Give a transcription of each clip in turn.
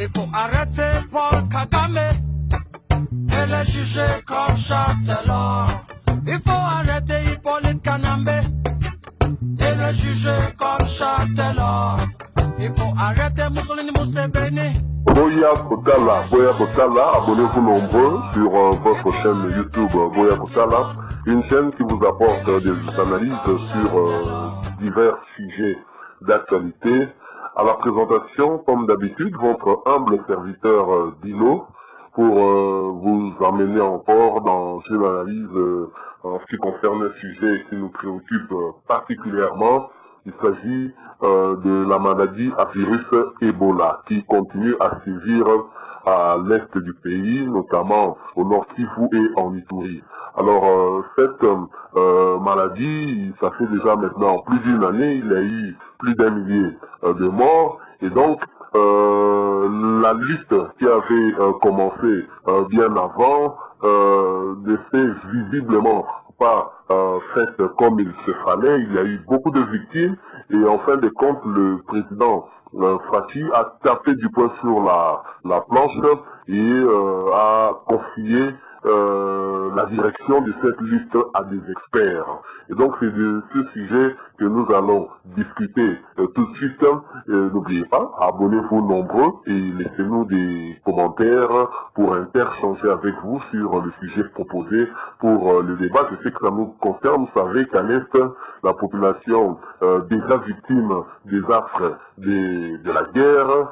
Il faut arrêter Paul Kagame et les juger comme Châtelor. Il faut arrêter Hippolyte Kanambe et le juger comme Châtelor. Il faut arrêter Mussolini Museveni. Boya Kotala, abonnez-vous nombreux sur votre chaîne YouTube Boya Kotala, une chaîne qui vous apporte des analyses sur divers sujets d'actualité. À la présentation, comme d'habitude, votre humble serviteur Dino, pour vous emmener encore dans une analyse en ce qui concerne un sujet qui nous préoccupe particulièrement. Il s'agit de la maladie à virus Ebola qui continue à sévir à l'est du pays, notamment au Nord Kivu et en Ituri. Alors cette maladie, ça fait déjà maintenant plus d'une année, il y a eu plus d'1 millier de morts, et donc la lutte qui avait commencé bien avant ne s'est visiblement pas faite comme il se fallait. Il y a eu beaucoup de victimes et en fin de compte le président Fachi a tapé du poing sur la planche et a confié la direction de cette lutte à des experts. Et donc c'est de ce sujet que nous allons discuter tout de suite. N'oubliez pas, abonnez-vous nombreux et laissez-nous des commentaires pour interchanger avec vous sur le sujet proposé pour le débat. Je sais que ça nous concerne. Vous savez qu'à l'Est, la population déjà victime des affres de la guerre,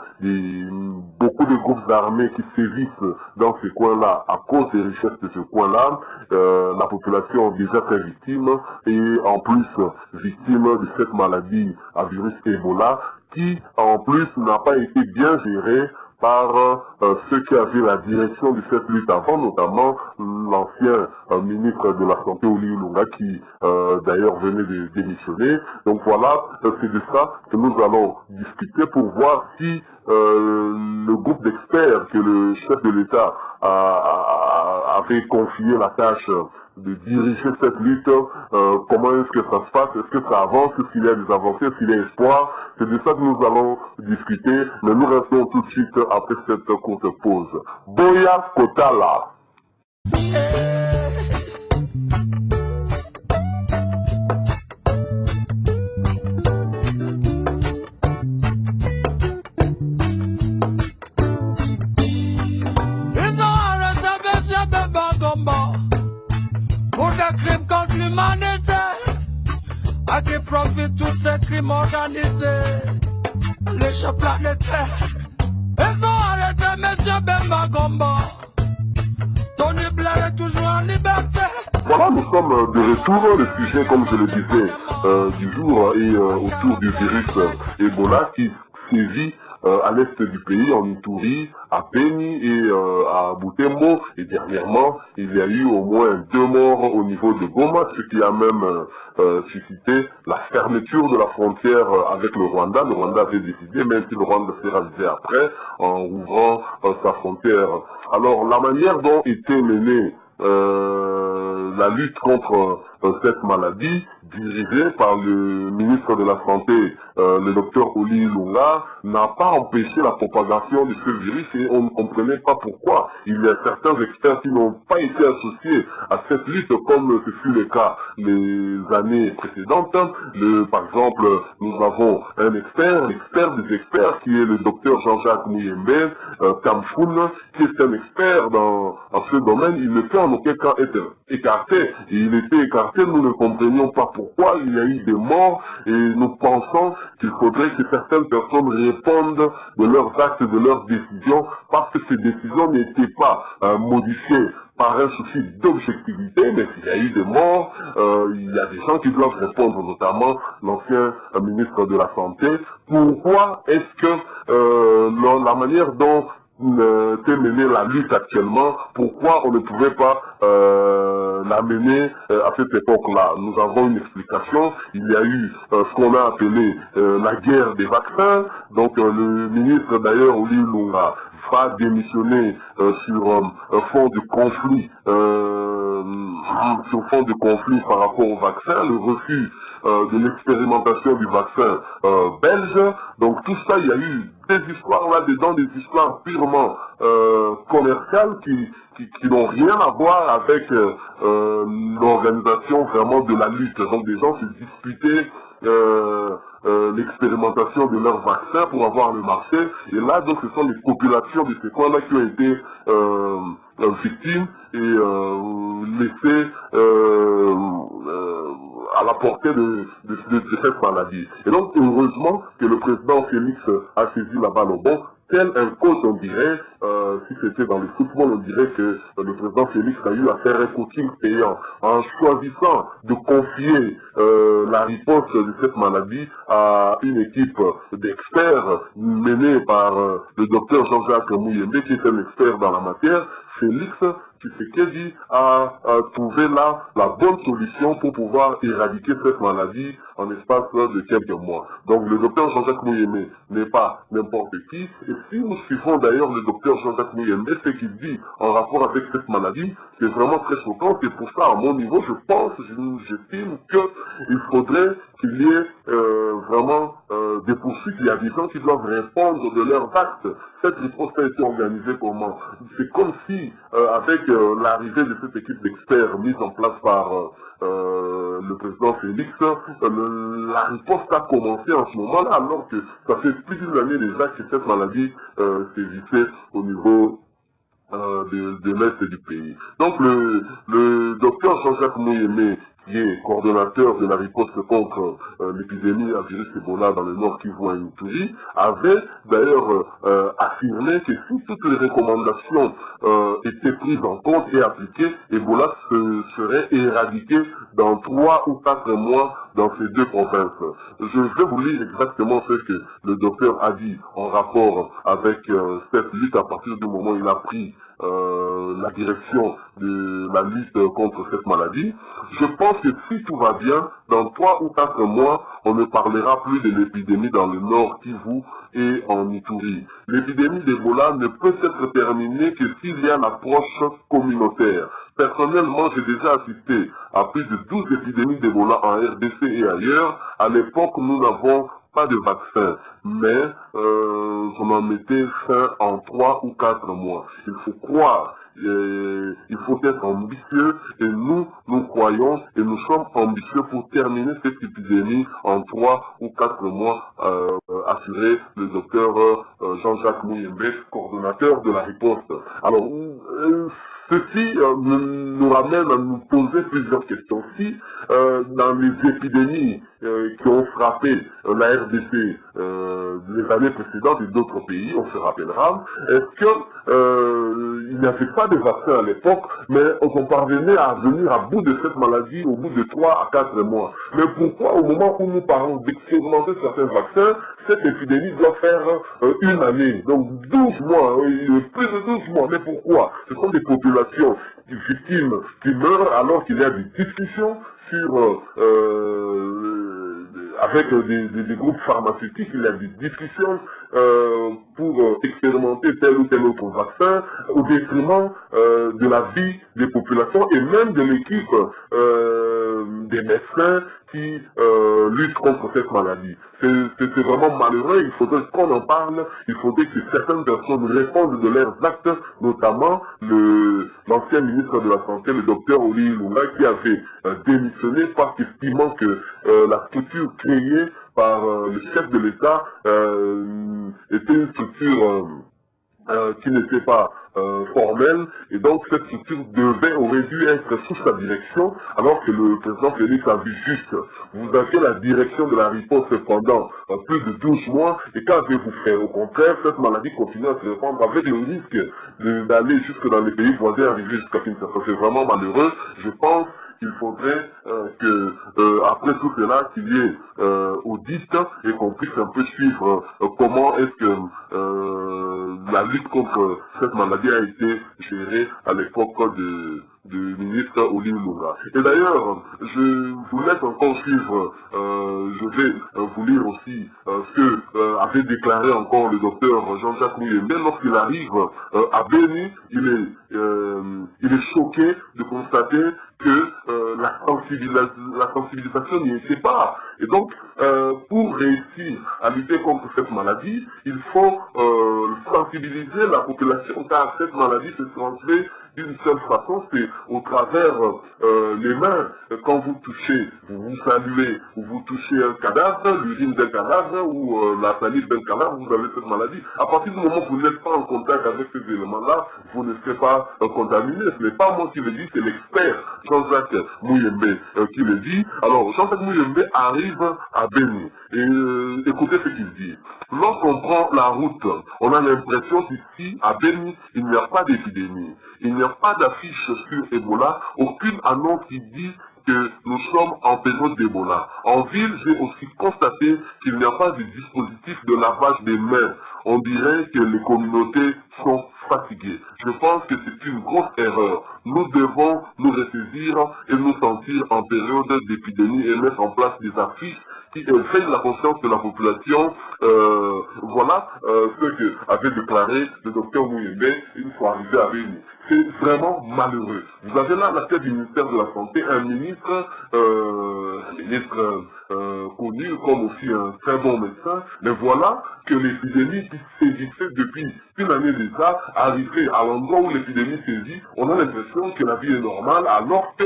beaucoup de groupes armés qui sévissent dans ce coin-là à cause des richesses de ce coin-là, la population déjà très victime et en plus victime de cette maladie à virus Ebola qui en plus n'a pas été bien gérée par ceux qui avaient la direction de cette lutte avant, notamment l'ancien ministre de la Santé, Oli Lunga, qui d'ailleurs venait de démissionner. Donc voilà, c'est de ça que nous allons discuter pour voir si le groupe d'experts que le chef de l'État avait confié la tâche de diriger cette lutte, comment est-ce que ça se passe, est-ce que ça avance, est-ce qu'il y a des avancées, est-ce qu'il y a espoir. C'est de ça que nous allons discuter, mais nous restons tout de suite après cette courte pause. Boya Kotala. Ils ont arrêté M. Bemba Gomba pour des crimes contre l'humanité, à qui profitent tous ces crimes organisés, les chefs planétaires. Ils ont arrêté M. Bemba Gomba. Tony Blair est toujours en liberté. Voilà, nous sommes de retour. Le sujet, comme je le disais, du jour est autour du virus Ebola qui sévit à l'est du pays, en Ituri, à Beni et à Butembo. Et dernièrement, il y a eu au moins 2 morts au niveau de Goma, ce qui a même suscité la fermeture de la frontière avec le Rwanda. Le Rwanda avait décidé, même si le Rwanda s'est ravisé après, en ouvrant sa frontière. Alors, la manière dont était menée la lutte contre cette maladie, dirigée par le ministre de la Santé, le docteur Oli Lunga, n'a pas empêché la propagation de ce virus et on ne comprenait pas pourquoi. Il y a certains experts qui n'ont pas été associés à cette lutte comme ce fut le cas les années précédentes. Par exemple, nous avons un expert, l'expert des experts qui est le docteur Jean-Jacques Mouyembe, Kamfoun, qui est un expert dans ce domaine. Il ne peut en aucun cas être écarté. Et il était écarté, nous ne comprenions pas pourquoi il y a eu des morts et nous pensons qu'il faudrait que certaines personnes répondent de leurs actes, de leurs décisions, parce que ces décisions n'étaient pas modifiées par un souci d'objectivité, mais s'il y a eu des morts, il y a des gens qui doivent répondre, notamment l'ancien ministre de la Santé. Pourquoi est-ce que la manière dont t'est menée la lutte actuellement, pourquoi on ne pouvait pas la mener à cette époque-là? Nous avons une explication. Il y a eu ce qu'on a appelé la guerre des vaccins. Donc le ministre d'ailleurs, Oli Lunga, va démissionner sur fond du conflit sur fond de conflit par rapport au vaccin, le refus de l'expérimentation du vaccin belge. Donc tout ça, il y a eu des histoires là-dedans, des histoires purement commerciales qui n'ont rien à voir avec l'organisation vraiment de la lutte. Donc des gens se disputaient l'expérimentation de leur vaccin pour avoir le marché. Et là, donc, ce sont les populations de ces coins-là qui ont été victimes et laissées à la portée de cette maladie. Et donc, heureusement que le président Félix a saisi la balle au bon. Tel un coach, on dirait, si c'était dans le football, on dirait que le président Félix a eu à faire un coaching payant en choisissant de confier la riposte de cette maladie à une équipe d'experts menée par le docteur Jean-Jacques Mouyembe, qui est un expert dans la matière. Félix Tshisekedi a trouvé là la bonne solution pour pouvoir éradiquer cette maladie en l'espace de quelques mois. Donc le docteur Jean-Jacques Mouyembe n'est pas n'importe qui. Et si nous suivons d'ailleurs le docteur Jean-Jacques Mouyembe, ce qu'il dit en rapport avec cette maladie, c'est vraiment très choquant. Et pour ça, à mon niveau, je pense, j'estime qu'il faudrait qu'il y ait vraiment des poursuites. Il y a des gens qui doivent répondre de leurs actes. Cette riposte a été organisée comment? C'est comme si, avec l'arrivée de cette équipe d'experts mise en place par le président Félix, la riposte a commencé en ce moment-là, alors que ça fait plus d'une année déjà que cette maladie sévissait au niveau de l'Est du pays. Donc le docteur Jean-Jacques Mouyembe, qui est coordonnateur de la riposte contre l'épidémie à virus Ebola dans le Nord Kivu à Ituri, avait d'ailleurs affirmé que si toutes les recommandations étaient prises en compte et appliquées, Ebola serait éradiqué dans 3 ou 4 mois dans ces deux provinces. Je vais vous lire exactement ce que le docteur a dit en rapport avec cette lutte à partir du moment où il a pris la direction de la lutte contre cette maladie. Je pense que si tout va bien, dans 3 ou 4 mois, on ne parlera plus de l'épidémie dans le Nord Kivu et en Ituri. L'épidémie d'Ebola ne peut être terminée que s'il y a une approche communautaire. Personnellement, j'ai déjà assisté à plus de 12 épidémies d'Ebola en RDC et ailleurs. À l'époque, nous n'avons pas de vaccin, mais on en mettait fin en 3 ou 4 mois. Il faut croire, il faut être ambitieux, et nous croyons et nous sommes ambitieux pour terminer cette épidémie en 3 ou 4 mois, assurait le docteur Jean-Jacques Mouyembe, coordonnateur de la riposte. Alors, ceci nous ramène à nous poser plusieurs questions. Si dans les épidémies qui ont frappé la RDC les années précédentes et d'autres pays, on se rappellera, est-ce que il n'y avait pas de vaccin à l'époque, mais on parvenait à venir à bout de cette maladie au bout de 3 à 4 mois. Mais pourquoi au moment où nous parlons d'expérimenter certains vaccins, cette épidémie doit faire une année, donc 12 mois, plus de 12 mois. Mais pourquoi? Ce sont des populations victimes qui meurent alors qu'il y a des discussions sur avec des groupes pharmaceutiques, il y a des discussions pour expérimenter tel ou tel autre vaccin au détriment de la vie des populations et même de l'équipe des médecins qui luttent contre cette maladie. C'est vraiment malheureux, il faudrait qu'on en parle, il faudrait que certaines personnes répondent de leurs actes, notamment l'ancien ministre de la Santé, le docteur Oli Lunga, qui avait démissionné parce qu'estimant que la structure créée par le chef de l'État était une structure qui n'était pas formelle, et donc cette structure aurait dû être sous sa direction, alors que le président Félix a vu juste. Vous avez la direction de la riposte pendant plus de 12 mois, et qu'avez-vous fait? Au contraire, cette maladie continue à se répandre avec le risque d'aller jusque dans les pays voisins, arriver jusqu'à Kinshasa. C'est vraiment malheureux. Je pense qu'il faudrait après tout cela, qu'il y ait audit et qu'on puisse un peu suivre comment est-ce que la lutte contre cette maladie a été gérée à l'époque du ministre Olivier Lunga. Et d'ailleurs, je vous laisse encore suivre, je vais vous lire aussi ce que avait déclaré encore le docteur Jean-Jacques Muyembe lorsqu'il arrive à Béni. Il est choqué de constater que la sensibilisation n'y était pas. Et donc, pour réussir à lutter contre cette maladie, il faut sensibiliser la population, car cette maladie se transmet d'une seule façon, c'est au travers les mains. Quand vous touchez, vous saluez, ou vous touchez un cadavre, l'urine d'un cadavre ou la salive d'un cadavre, vous avez cette maladie. À partir du moment où vous n'êtes pas en contact avec ces éléments-là, vous ne serez pas contaminé. Ce n'est pas moi qui le dis, c'est l'expert Jean-Jacques Muyembe qui le dit. Alors, Jean-Jacques Muyembe arrive à Béni. Et écoutez ce qu'il dit. Lorsqu'on prend la route, on a l'impression qu'ici, à Béni, il n'y a pas d'épidémie. Il n'y a pas d'affiche sur Ebola, aucune annonce qui dit que nous sommes en période d'Ebola. En ville, j'ai aussi constaté qu'il n'y a pas de dispositif de lavage des mains. On dirait que les communautés sont fatiguées. Je pense que c'est une grosse erreur. Nous devons nous ressaisir et nous sentir en période d'épidémie et mettre en place des affiches qui éveillent la conscience de la population. Voilà ce que avait déclaré le docteur Muyembe une fois arrivé à Béni. C'est vraiment malheureux. Vous avez là à la tête du ministère de la Santé un ministre connu comme aussi un très bon médecin, mais voilà que l'épidémie qui sévissait depuis une année déjà, arrivée à l'endroit où l'épidémie sévit, on a l'impression que la vie est normale, alors que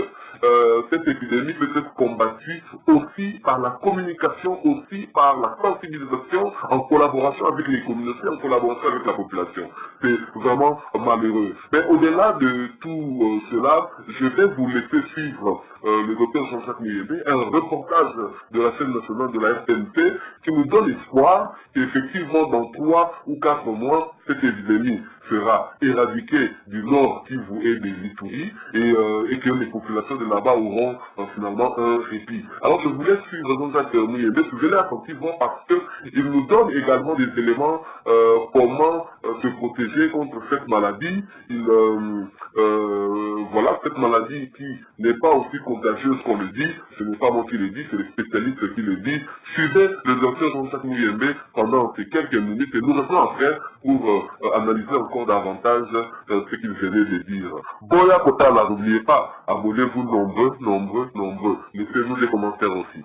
cette épidémie peut être combattue aussi par la communication, aussi par la sensibilisation, en collaboration avec les communautés, en collaboration avec la population. C'est vraiment malheureux. Mais au-delà de tout cela, je vais vous laisser suivre le docteur Jean-Jacques Muyembe, un reportage de la chaîne nationale de la RTNP qui nous donne espoir qu'effectivement dans 3 ou 4 mois, cette épidémie sera éradiquée du Nord Kivu et de l'Ituri et que les populations de là-bas auront finalement un répit. Alors je vous laisse suivre Jean-Jacques Muyembe, suivez-le attentivement parce qu'il nous donne également des éléments comment se protéger contre cette maladie. Voilà, cette maladie qui n'est pas aussi contagieuse qu'on le dit, ce n'est pas moi qui le dis, c'est les spécialistes qui le disent. Suivez le docteur Jean-Jacques Muyembe pendant ces quelques minutes et nous revenons après pour analyser encore davantage ce qu'il venait de dire. Boya Kotala, n'oubliez pas, abonnez-vous nombreux. Laissez-nous les commentaires aussi.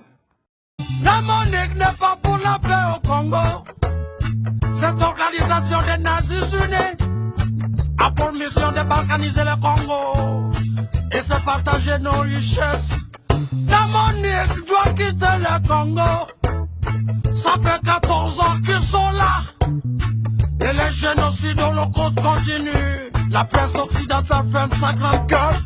La Monique n'est pas pour la paix au Congo. Cette organisation des Nations Unies a pour mission de balkaniser le Congo et se partager nos richesses. La Monique doit quitter le Congo. Ça fait 14 ans qu'ils sont là. Et les génocides au l'Holocauste continuent. La presse occidentale ferme sa grande gueule.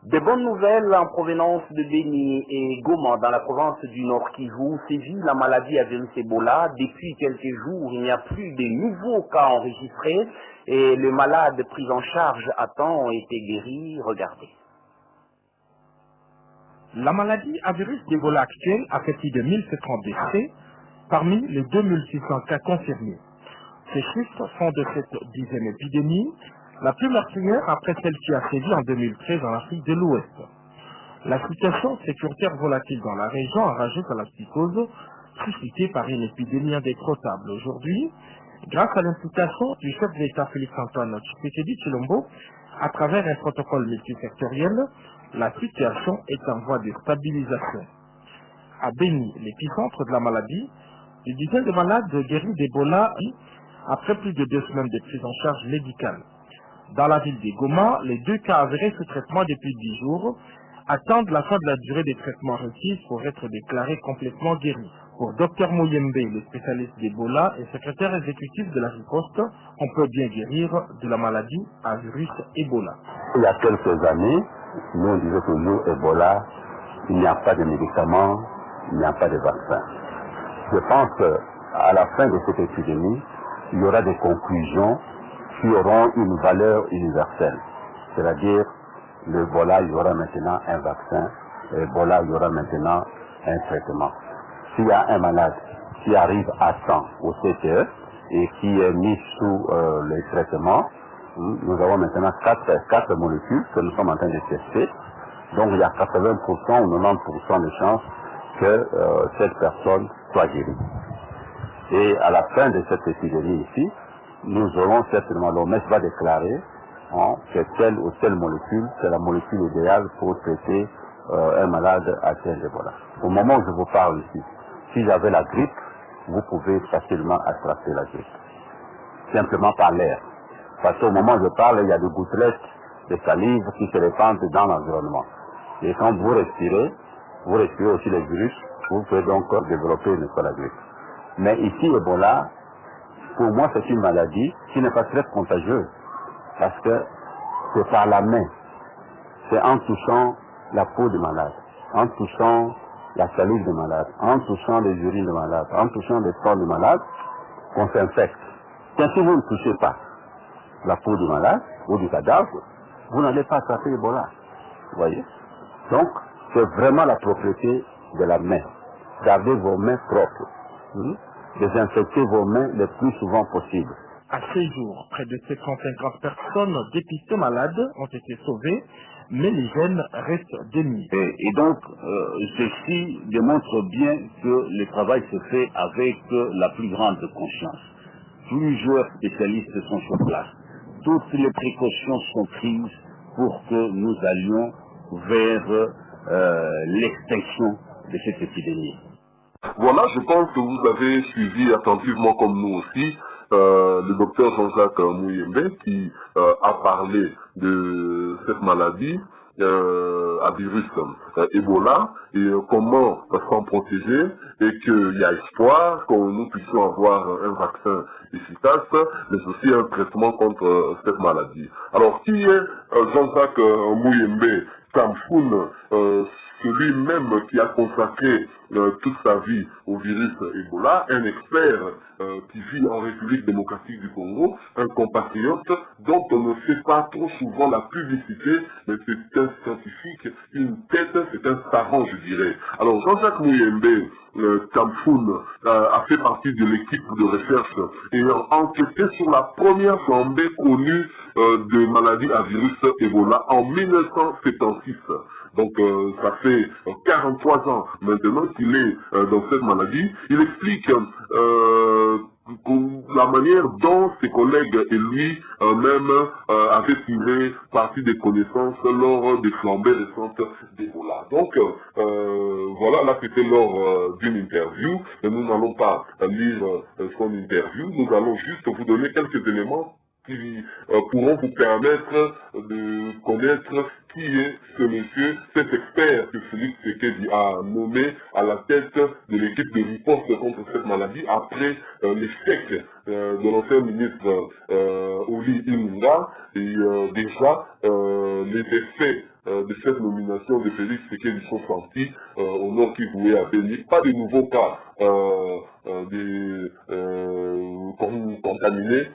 Des bonnes nouvelles en provenance de Béni et Goma dans la province du Nord Kivu sévit la maladie à virus Ebola. Depuis quelques jours, il n'y a plus de nouveaux cas enregistrés et les malades pris en charge à temps ont été guéris. Regardez. La maladie à virus d'Ebola actuelle a fait plus de 1700 décès parmi les 2600 cas confirmés. Ces chiffres sont de cette 10e épidémie, la plus meurtrière après celle qui a sévi en 2013 en Afrique de l'Ouest. La situation sécuritaire volatile dans la région rajoute à la psychose suscitée par une épidémie indécrottable. Aujourd'hui, grâce à l'implication du chef d'État Félix-Antoine Tshisekedi Tshilombo, à travers un protocole multisectoriel, la situation est en voie de stabilisation. À Béni, l'épicentre de la maladie, une dizaine de malades guéris d'Ebola après plus de 2 semaines de prise en charge médicale. Dans la ville de Goma, les 2 cas avérés sous traitement depuis 10 jours attendent la fin de la durée des traitements requis pour être déclarés complètement guéris. Pour Dr Muyembe, le spécialiste d'Ebola et secrétaire exécutif de la riposte, on peut bien guérir de la maladie à virus Ebola. Il y a quelques années, nous on disait toujours Ebola, il n'y a pas de médicaments, il n'y a pas de vaccin. Je pense qu'à la fin de cette épidémie, il y aura des conclusions qui auront une valeur universelle. C'est-à-dire, l'Ebola, il y aura maintenant un vaccin, l'Ebola, il y aura maintenant un traitement. S'il y a un malade qui arrive à temps au CTE et qui est mis sous le traitement, Nous avons maintenant 4 molécules que nous sommes en train de tester. Donc il y a 80% ou 90% de chances que cette personne soit guérie. Et à la fin de cette épidémie ici, nous aurons certainement, l'OMS va déclarer que telle ou telle molécule, c'est la molécule idéale pour traiter un malade atteint d'Ebola. Au moment où je vous parle ici, si j'avais la grippe, vous pouvez facilement attraper la grippe. Simplement par l'air. Parce qu'au moment où je parle, il y a des gouttelettes de salive qui se répandent dans l'environnement. Et quand vous respirez aussi les virus, vous pouvez donc développer la grippe. Mais ici, Ebola, pour moi, c'est une maladie qui n'est pas très contagieuse. Parce que c'est par la main. C'est en touchant la peau du malade, en touchant la salive du malade, en touchant les urines du malade, en touchant les corps du malade, qu'on s'infecte. Si vous ne touchez pas la peau du malade ou du cadavre, vous n'allez pas attraper Ebola. Vous voyez? Donc, c'est vraiment la propriété de la main. Gardez vos mains propres. Désinfectez vos mains le plus souvent possible. À ce jour, près de 750 personnes dépistées malades ont été sauvées, mais les gènes restent démis. Et donc, ceci démontre bien que le travail se fait avec la plus grande conscience. Plusieurs spécialistes sont sur place. Toutes les précautions sont prises pour que nous allions vers l'extinction de cette épidémie. Voilà, je pense que vous avez suivi attentivement comme nous aussi le docteur Jean-Jacques Mouyembe qui a parlé de cette maladie à virus Ebola et comment s'en protéger et qu'il y a espoir que nous puissions avoir un vaccin efficace mais aussi un traitement contre cette maladie. Alors qui est Jean-Jacques Mouyembe Kamfoun, celui-même qui a consacré toute sa vie au virus Ebola, un expert qui vit en République démocratique du Congo, un compatriote dont on ne fait pas trop souvent la publicité, mais c'est un scientifique, une tête, c'est un savant, je dirais. Alors Jean-Jacques Mouyembe Kamfoun a fait partie de l'équipe de recherche ayant enquêté sur la première flambée connue de maladie à virus Ebola en 1976. Donc ça fait 43 ans maintenant qu'il est dans cette maladie. Il explique la manière dont ses collègues et lui-même avaient tiré partie des connaissances lors des flambées récentes d'Ebola. Donc voilà, là c'était lors d'une interview. Nous n'allons pas lire son interview, nous allons juste vous donner quelques éléments qui pourront vous permettre de connaître qui est ce monsieur, cet expert que Félix Tshisekedi a nommé à la tête de l'équipe de riposte contre cette maladie après l'échec de l'ancien ministre Oli Ilunga et déjà les effets de cette nomination de Félix Tshisekedi sont sentis au Nord Kivu et à Béni. Pas de nouveaux cas contaminés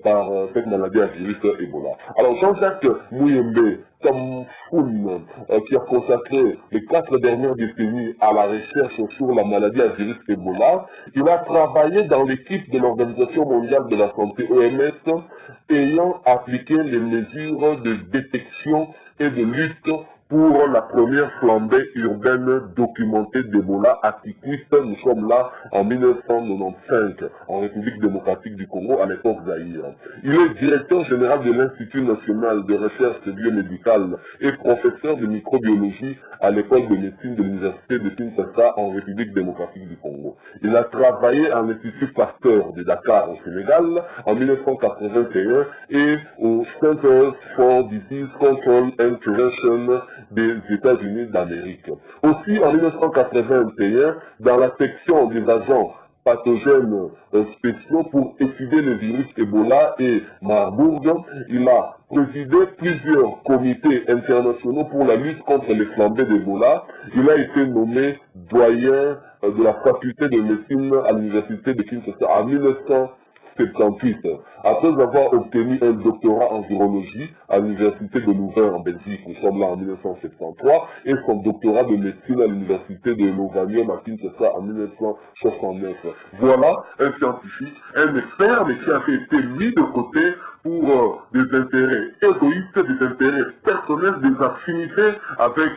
par cette maladie à virus Ebola. Alors Jean-Jacques Mouyembe Kamfoun, qui a consacré les 4 dernières décennies à la recherche sur la maladie à virus Ebola, il a travaillé dans l'équipe de l'Organisation mondiale de la santé OMS ayant appliqué les mesures de détection et de lutte pour la première flambée urbaine documentée d'Ebola à Kikwit. Nous sommes là en 1995, en République démocratique du Congo, à l'époque Zaïre. Il est directeur général de l'Institut national de recherche biomédicale et professeur de microbiologie à l'école de médecine de l'Université de Kinshasa en République démocratique du Congo. Il a travaillé à l'Institut Pasteur de Dakar au Sénégal en 1981 et au Center for Disease Control and Prevention des États-Unis d'Amérique. Aussi, en 1981, dans la section des agents pathogènes spéciaux pour étudier le virus Ebola et Marburg, il a présidé plusieurs comités internationaux pour la lutte contre les flambées d'Ebola. Il a été nommé doyen de la faculté de médecine à l'université de Kinshasa en 1978. Après avoir obtenu un doctorat en virologie à l'université de Louvain en Belgique, nous sommes là en 1973, et son doctorat de médecine à l'université de Lovanium à Kinshasa en 1969. Voilà un scientifique, un expert, mais qui a été mis de côté pour des intérêts égoïstes, des intérêts personnels, des affinités avec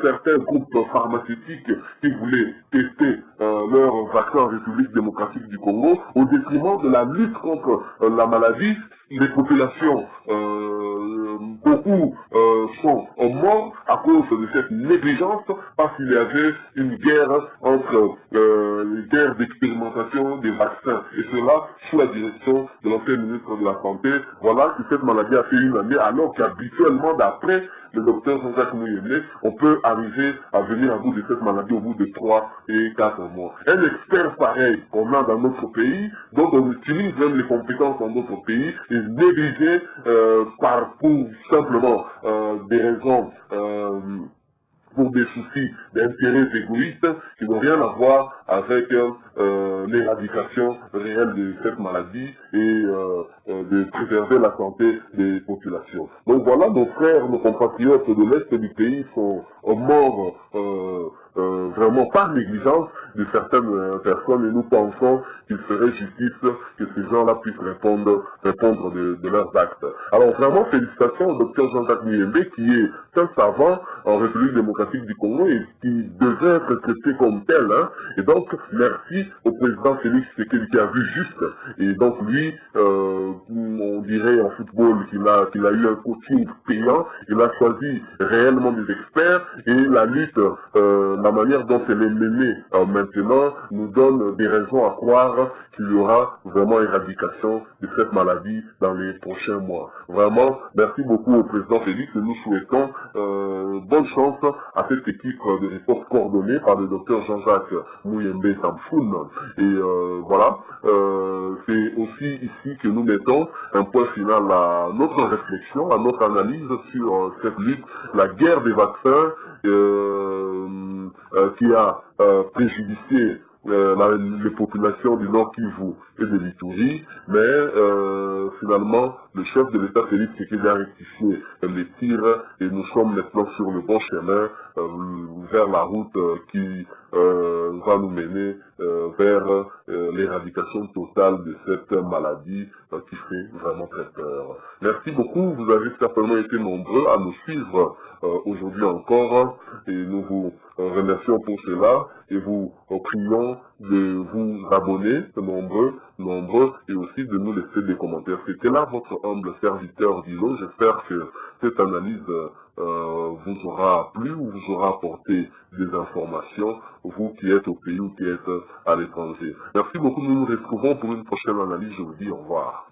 certains groupes pharmaceutiques qui voulaient tester leur vaccin en République démocratique du Congo au détriment de la lutte contre la maladie. Les populations, beaucoup sont morts à cause de cette négligence parce qu'il y avait une guerre entre les guerres d'expérimentation des vaccins et cela sous la direction de l'ancien ministre de la Santé. Voilà que cette maladie a fait une année alors qu'habituellement d'après le docteur Jean-Jacques Mouyembe, on peut arriver à venir à bout de cette maladie au bout de 3 et 4 mois. Un expert pareil qu'on a dans notre pays, dont on utilise même les compétences dans notre pays, est négligé pour simplement des raisons pour des soucis d'intérêts égoïstes qui n'ont rien à voir avec l'éradication réelle de cette maladie et de préserver la santé des populations. Donc voilà, nos frères, nos compatriotes de l'Est du pays sont morts vraiment par négligence de certaines personnes et nous pensons qu'il serait justice que ces gens-là puissent répondre de leurs actes. Alors vraiment, félicitations au docteur Jean-Jacques Mouyembe qui est un savant en République démocratique du Congo et qui devrait être traité comme tel. Hein. Et donc, merci au président Félix Tshisekedi qui a vu juste. Et donc lui, on dirait en football qu'il a eu un coaching payant, il a choisi réellement des experts et la lutte, la manière dont elle est menée maintenant nous donne des raisons à croire qu'il y aura vraiment éradication de cette maladie dans les prochains mois. Vraiment, merci beaucoup au président Félix et nous souhaitons bonne chance à cette équipe de réponse coordonnée par le docteur Jean-Jacques Mouyembe Samfoun. Et voilà, c'est aussi ici que nous mettons un point final à notre réflexion, à notre analyse sur cette lutte, la guerre des vaccins qui a préjudicié les populations du Nord Kivu et de l'Ituri, mais finalement le chef de l'État Félix Tshisekedi a rectifié les tirs et nous sommes maintenant sur le bon chemin vers la route qui va nous mener vers l'éradication totale de cette maladie qui fait vraiment très peur. Merci beaucoup, vous avez certainement été nombreux à nous suivre aujourd'hui encore et nous vous remercions pour cela et vous prions de vous abonner, nombreux, et aussi de nous laisser des commentaires. C'était là votre humble serviteur Dilo. J'espère que cette analyse vous aura plu ou vous aura apporté des informations, vous qui êtes au pays ou qui êtes à l'étranger. Merci beaucoup, nous nous retrouvons pour une prochaine analyse. Je vous dis au revoir.